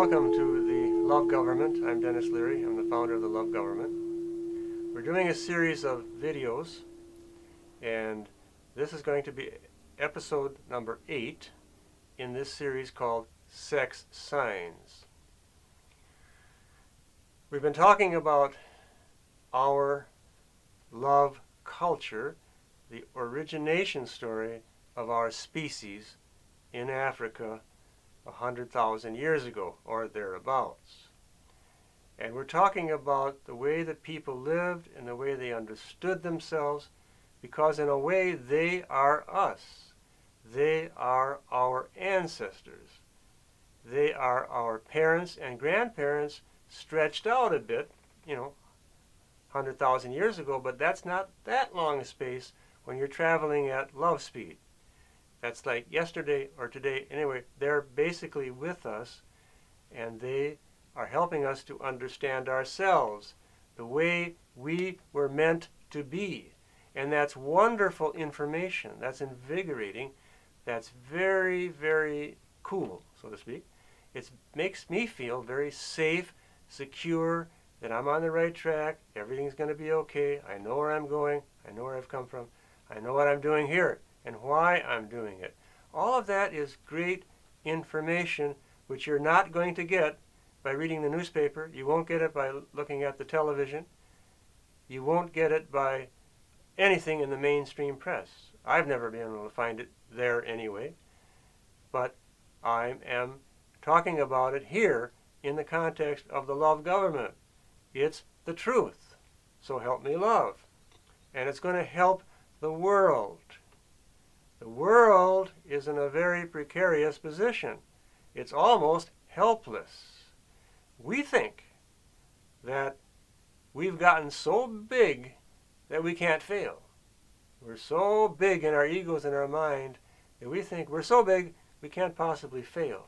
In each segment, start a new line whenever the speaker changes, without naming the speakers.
welcome to the Love Government. I'm Dennis Leary. I'm the founder of the Love Government. We're doing a series of videos, and this is going to be episode number 8 in this series called Sex Signs. We've been talking about our love culture, the origination story of our species in Africa 100,000 years ago, or thereabouts. And we're talking about the way that people lived and the way they understood themselves, because in a way they are us. They are our ancestors. They are our parents and grandparents stretched out a bit, 100,000 years ago, but that's not that long a space when you're traveling at love speed. That's like yesterday or today. Anyway, they're basically with us, and they are helping us to understand ourselves the way we were meant to be. And that's wonderful information. That's invigorating. That's very, very cool, so to speak. It makes me feel very safe, secure, that I'm on the right track. Everything's going to be okay. I know where I'm going. I know where I've come from. I know what I'm doing here and why I'm doing it. All of that is great information which you're not going to get by reading the newspaper. You won't get it by looking at the television. You won't get it by anything in the mainstream press. I've never been able to find it there anyway. But I am talking about it here in the context of the love government. It's the truth. So help me love. And it's going to help the world. The world is in a very precarious position. It's almost helpless. We think that we've gotten so big that we can't fail. We're so big in our egos and our mind that we think we're so big we can't possibly fail.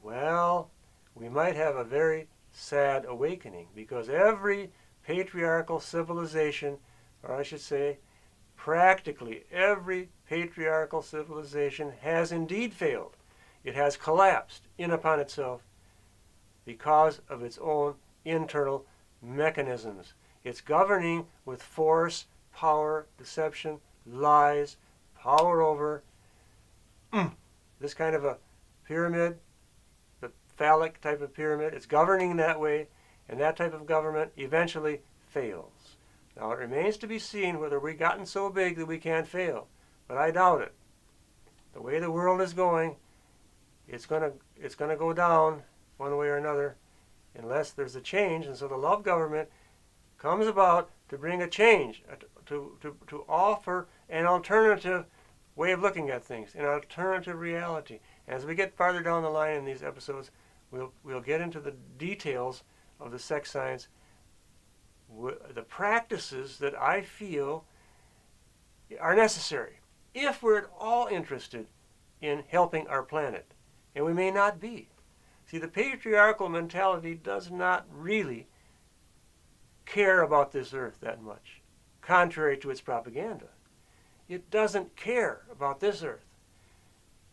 Well, we might have a very sad awakening, because every patriarchal civilization, or I should say, practically every patriarchal civilization has indeed failed. It has collapsed in upon itself because of its own internal mechanisms. It's governing with force, power, deception, lies, power over this kind of a pyramid, the phallic type of pyramid. It's governing that way, and that type of government eventually fails. Now, it remains to be seen whether we've gotten so big that we can't fail, but I doubt it. The way the world is going, it's going to go down one way or another unless there's a change. And so the love government comes about to bring a change, to offer an alternative way of looking at things, an alternative reality. And as we get farther down the line in these episodes, we'll get into the details of the sex science, the practices that I feel are necessary if we're at all interested in helping our planet. And we may not be. See, the patriarchal mentality does not really care about this earth that much, contrary to its propaganda. It doesn't care about this earth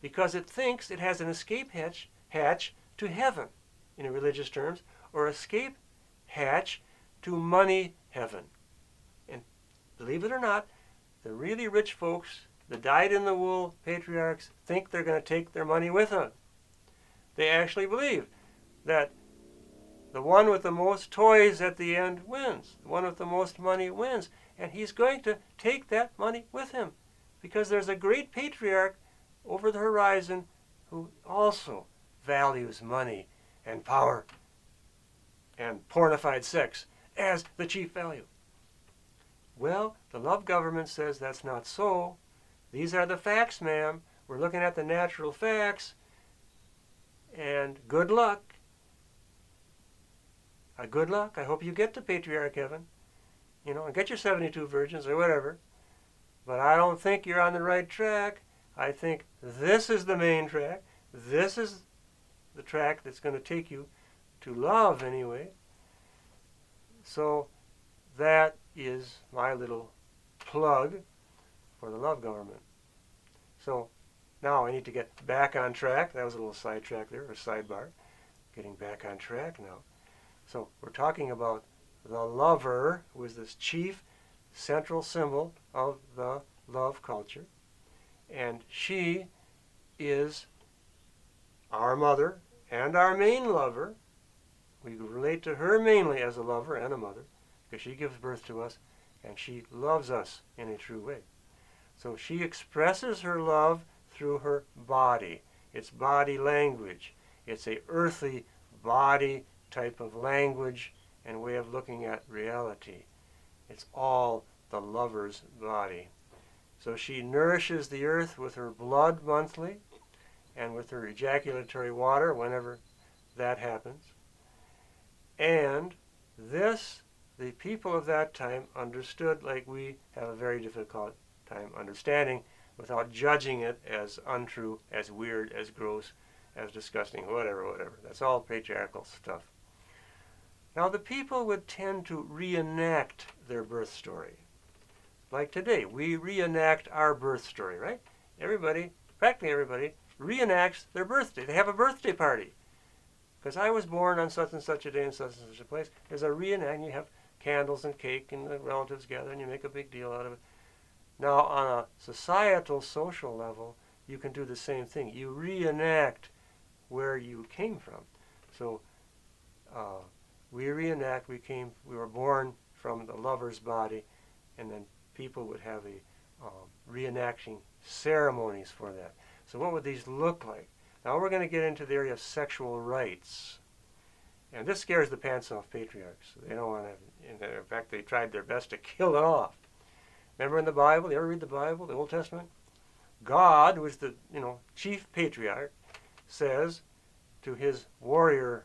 because it thinks it has an escape hatch to heaven, in religious terms, or escape hatch to money heaven. And believe it or not, the really rich folks, the dyed-in-the-wool patriarchs, think they're going to take their money with them. They actually believe that the one with the most toys at the end wins. The one with the most money wins. And he's going to take that money with him, because there's a great patriarch over the horizon who also values money and power and pornified sex as the chief value. Well, the love government says that's not so. These are the facts, ma'am. We're looking at the natural facts. And good luck. Good luck. I hope you get to patriarch heaven. And get your 72 virgins or whatever. But I don't think you're on the right track. I think this is the main track. This is the track that's going to take you to love anyway. So that is my little plug for the love government. So now I need to get back on track. That was a little sidetrack there, or sidebar. getting back on track now. So we're talking about the lover, who is this chief central symbol of the love culture. And she is our mother and our main lover. We relate to her mainly as a lover and a mother because she gives birth to us and she loves us in a true way. So she expresses her love through her body. It's body language. It's a earthly body type of language and way of looking at reality. It's all the lover's body. So she nourishes the earth with her blood monthly and with her ejaculatory water whenever that happens. And this, the people of that time understood like we have a very difficult time understanding without judging it as untrue, as weird, as gross, as disgusting, whatever. That's all patriarchal stuff. Now the people would tend to reenact their birth story. Like today, we reenact our birth story, right? Everybody, practically everybody, reenacts their birthday. They have a birthday party. Because I was born on such and such a day in such and such a place. There's a reenact, you have candles and cake and the relatives gather and you make a big deal out of it. Now on a societal, social level, you can do the same thing. You reenact where you came from. So we reenact, we were born from the lover's body, and then people would have a reenacting ceremonies for that. So what would these look like? Now we're going to get into the area of sexual rights. And this scares the pants off patriarchs. They don't want to, in fact, they tried their best to kill it off. Remember in the Bible, you ever read the Bible, the Old Testament? God, who is the chief patriarch, says to his warriors,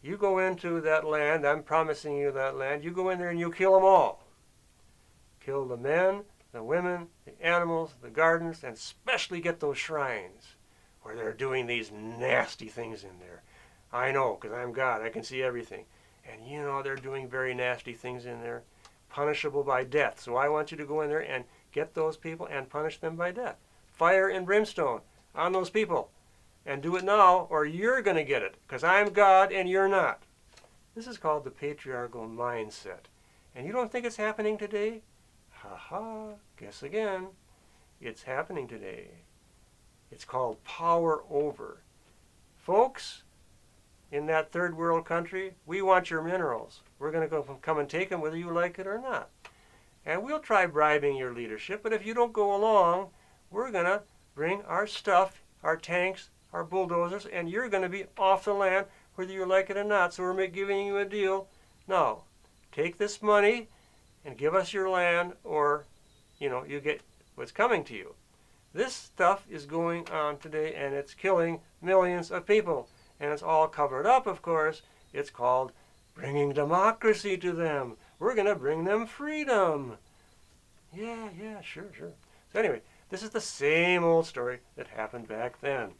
you go into that land, I'm promising you that land, you go in there and you kill them all. Kill the men, the women, the animals, the gardens, and especially get those shrines where they're doing these nasty things in there. I know, because I'm God, I can see everything. And they're doing very nasty things in there, punishable by death. So I want you to go in there and get those people and punish them by death. Fire and brimstone on those people. And do it now, or you're going to get it, because I'm God and you're not. This is called the patriarchal mindset. And you don't think it's happening today? Ha-ha, guess again. It's happening today. It's called power over. Folks, in that third world country, we want your minerals. We're going to come and take them whether you like it or not. And we'll try bribing your leadership, but if you don't go along, we're going to bring our stuff, our tanks, our bulldozers, and you're going to be off the land whether you like it or not. So we're giving you a deal. Now, take this money and give us your land, or, you get what's coming to you. This stuff is going on today, and it's killing millions of people. And it's all covered up, of course. It's called bringing democracy to them. We're going to bring them freedom. Yeah, sure. So anyway, this is the same old story that happened back then.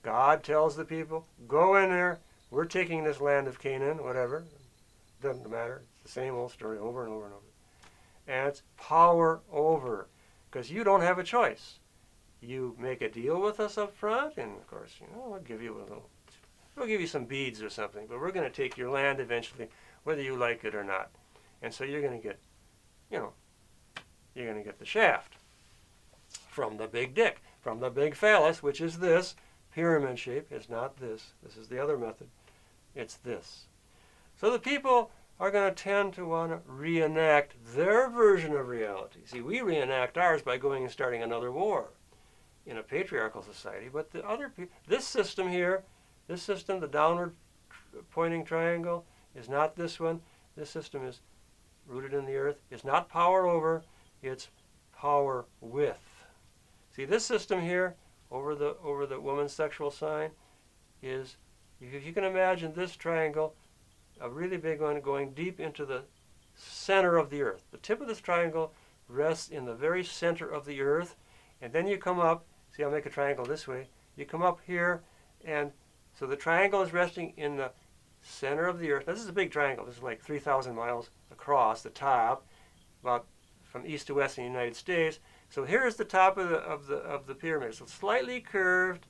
God tells the people, go in there. We're taking this land of Canaan, whatever. Doesn't matter. It's the same old story over and over and over. And it's power over, because you don't have a choice. You make a deal with us up front, and of course, we'll give you some beads or something, but we're going to take your land eventually, whether you like it or not. And so you're going to get, you're going to get the shaft from the big dick, from the big phallus, which is this pyramid shape. It's not this. This is the other method. It's this. So the people are going to tend to want to reenact their version of reality. See, we reenact ours by going and starting another war in a patriarchal society, but the other people, this system here, this system, the downward pointing triangle, is not this one. This system is rooted in the earth. It's not power over, it's power with. See, this system here, over the woman's sexual sign, is, if you can imagine this triangle, a really big one going deep into the center of the earth. The tip of this triangle rests in the very center of the earth, and then you come up, see, I'll make a triangle this way, you come up here, and so the triangle is resting in the center of the earth. Now, this is a big triangle. This is like 3,000 miles across the top, about from east to west in the United States. So here's the top of the pyramid. So slightly curved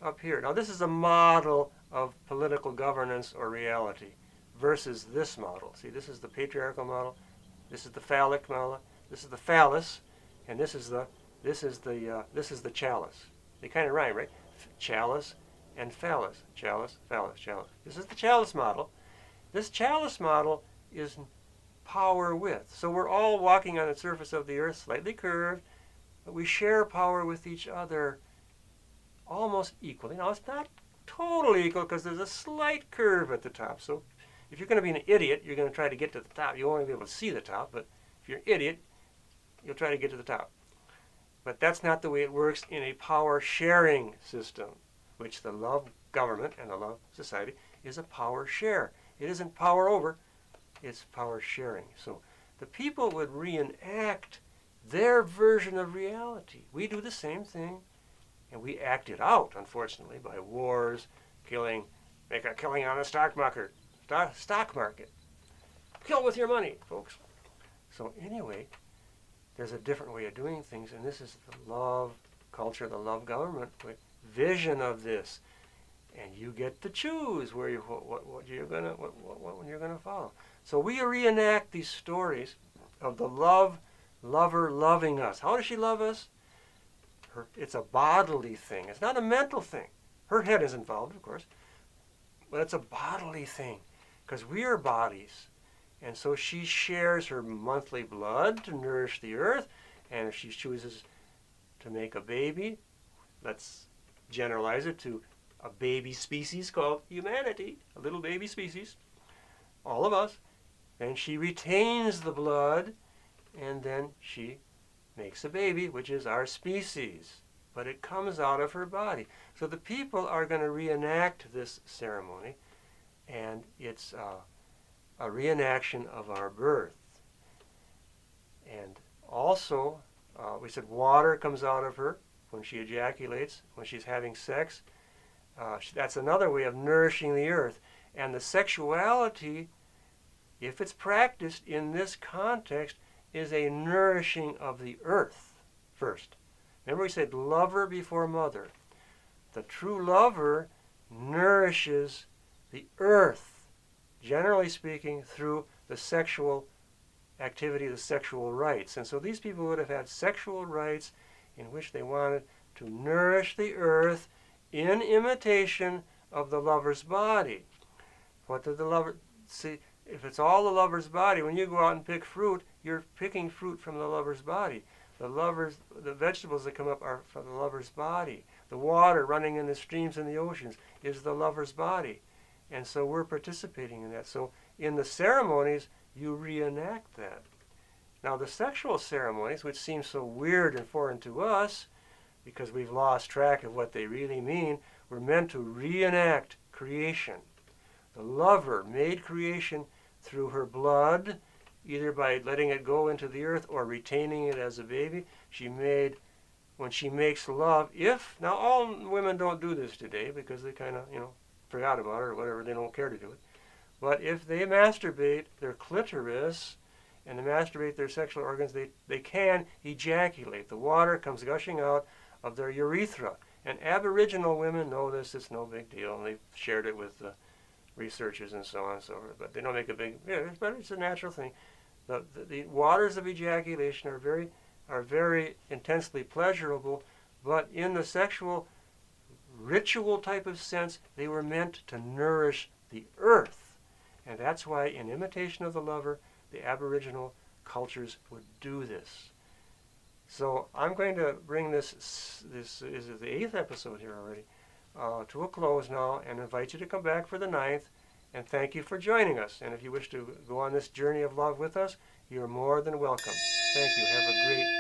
up here. Now this is a model of political governance or reality versus this model. See, this is the patriarchal model, this is the phallic model, this is the phallus, and this is the chalice. They kind of rhyme, right? Chalice and phallus. Chalice, phallus, chalice. This is the chalice model. This chalice model is power width. So we're all walking on the surface of the earth, slightly curved, but we share power with each other almost equally. Now, it's not totally equal because there's a slight curve at the top. So if you're going to be an idiot, you're going to try to get to the top. You won't be able to see the top, but if you're an idiot, you'll try to get to the top. But that's not the way it works in a power-sharing system, which the love government and the love society is a power share. It isn't power over, it's power sharing. So the people would reenact their version of reality. We do the same thing, and we act it out, unfortunately, by wars, make a killing on the stock market. Kill with your money, folks. So anyway, there's a different way of doing things, and this is the love culture, the love government vision of this. And you get to choose where what you're gonna follow. So we reenact these stories of the lover loving us. How does she love us? It's a bodily thing. It's not a mental thing. Her head is involved, of course, but it's a bodily thing because we are bodies. And so she shares her monthly blood to nourish the earth, and if she chooses to make a baby, let's generalize it to a baby species called humanity, a little baby species, all of us, then she retains the blood, and then she makes a baby, which is our species. But it comes out of her body. So the people are going to reenact this ceremony, and it's a reenaction of our birth. And also, we said water comes out of her when she ejaculates, when she's having sex. That's another way of nourishing the earth. And the sexuality, if it's practiced in this context, is a nourishing of the earth first. Remember we said lover before mother. The true lover nourishes the earth, generally speaking, through the sexual activity, the sexual rites. And so these people would have had sexual rites in which they wanted to nourish the earth in imitation of the lover's body. What did the lover see? If it's all the lover's body, when you go out and pick fruit, you're picking fruit from the lover's body. The vegetables that come up are from the lover's body. The water running in the streams and the oceans is the lover's body. And so we're participating in that. So in the ceremonies, you reenact that. Now the sexual ceremonies, which seem so weird and foreign to us, because we've lost track of what they really mean, were meant to reenact creation. The lover made creation through her blood, either by letting it go into the earth or retaining it as a baby. When she makes love, now all women don't do this today because they kind of, forgot about it or whatever, they don't care to do it. But if they masturbate their clitoris and they masturbate their sexual organs, they can ejaculate. The water comes gushing out of their urethra. And Aboriginal women know this, it's no big deal, and they've shared it with researchers and so on and so forth. But they don't make a big, but it's a natural thing. The waters of ejaculation are very intensely pleasurable, but in the sexual ritual type of sense, they were meant to nourish the earth. And that's why, in imitation of the lover, the Aboriginal cultures would do this. So I'm going to bring this is the 8th episode here already, to a close now, and invite you to come back for the 9th, and thank you for joining us. And if you wish to go on this journey of love with us, you're more than welcome. Thank you. Have a great